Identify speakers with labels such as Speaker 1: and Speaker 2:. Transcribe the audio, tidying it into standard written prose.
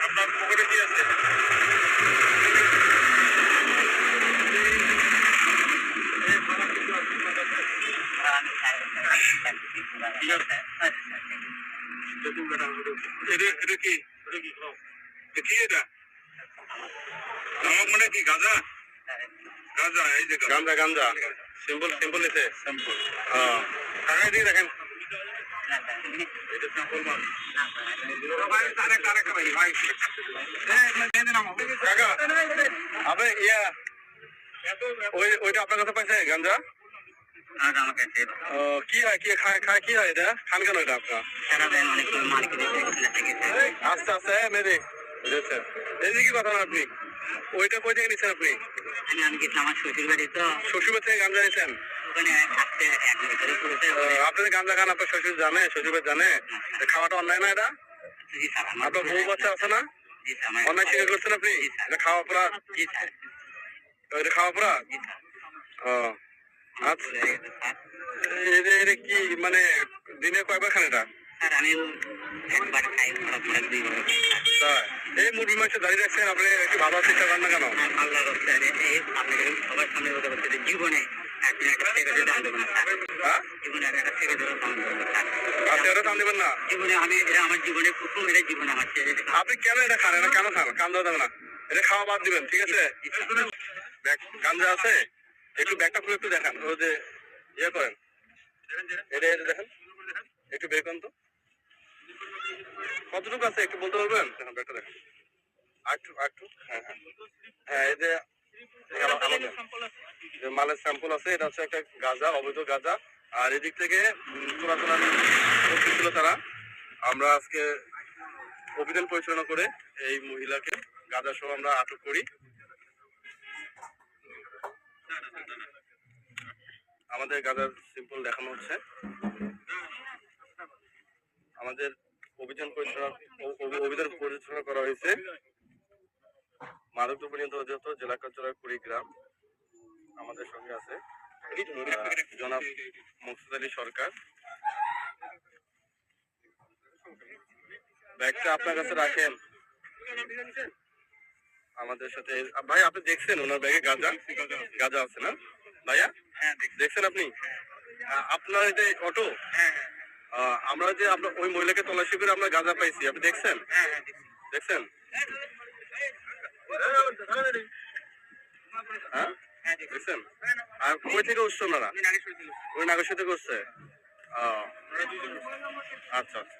Speaker 1: আপনার পকেটে কি আছে? এটা কি এটা নামক মানে কি গাঁজা? গাঁজা, এই যে গাঁজা গাঁজা সিম্পল সিম্পল এসে সিম্পল। টাকা দিয়ে দেখেন এটা সিম্পল মাল। কাকা আপনি ওইটা আপনার কাছে পাইছে গাঁজা? কি হয় কি খায় কি হয় এটা? খান কেন এটা আপনার? আস্তে আস্তে মেরে বুঝেছেন এই কি কথা না আপনি ওইটা কই থেকে নিচ্ছেন আপনি?
Speaker 2: আমি গেছিলাম আমার শ্বশুর বাড়ি, তো
Speaker 1: শ্বশুর বাড়ি থেকে গাঁজা নিচ্ছেন?
Speaker 2: ওখানে থাকতে এক
Speaker 1: আপনাদের গাঁজা খান আপনার শ্বশুর জানে? শ্বশুর বাড়ি জানে? খাওয়াটা অন্যায় না এটা? আপনার বউ বাচ্চা আছে না? অন্যায় স্বীকার করছেন আপনি? এটা খাওয়া অপরাধ? এটা খাওয়া অপরাধ? ও আচ্ছা এটা কি মানে দিনে কয়বার খান এটা?
Speaker 2: আমি একবার খাই,
Speaker 1: এই মুরগি মাংস দাঁড়িয়ে রাখছেন আপনি একটু ভালো চেষ্টা করেন না কেন?
Speaker 2: সবার সামনে জীবনে
Speaker 1: দাম দেবেন না?
Speaker 2: জীবনে আমি আমার জীবনে প্রথম এটা জীবনে আমার
Speaker 1: আপনি কেন এটা খান? এটা কেন খান? কান দেওয়া যাবে না, এটা খাওয়া বাদ দিবেন ঠিক আছে? গাঞ্জা আছে একটু ব্যাগটা খুলে একটু দেখান, ও যে ইয়ে করেন এটা এটা দেখেন একটু বের করেন তো কতটুকু আছে একটু বলতে পারবেন? দেখেন ব্যাগটা দেখেন আরেকটু আরেকটু হ্যাঁ হ্যাঁ হ্যাঁ এই যে মালের স্যাম্পল আছে। এটা হচ্ছে একটা গাঁজা, অবৈধ গাঁজা। আর এদিক থেকে চোরাচালান করতেছিল তারা। আমরা আজকে অভিযান পরিচালনা করে এই মহিলাকে গাঁজা সহ আমরা আটক করি। আমাদের গাঁজার সিম্পল দেখানো হচ্ছে। আমাদের অভিযান পরিচালনা করা হয়েছে মাদকদ্রব্য নিয়ন্ত্রণ অধিদপ্তর, জেলা কার্যালয় কুড়িগ্রাম। আমাদের সঙ্গে আছে জনাব মুকসুদ আলী সরকার। ব্যাগটা আপনার কাছে রাখেন। আমাদের সাথে ভাই আপনি দেখছেন ওনার ব্যাগে গাঁজা গাঁজা আছে না ভাইয়া? দেখছেন আপনি? আপনার এটা অটো? আমরা যে আপনার ওই মহিলাকে তল্লাশি করে আমরা গাঁজা পাইছি, আপনি দেখছেন? দেখছেন? হ্যাঁ দেখছেন? আর কই থেকে উঠছে ওনারা? ওই নাগেশ্বর থেকে উঠছে। আচ্ছা আচ্ছা।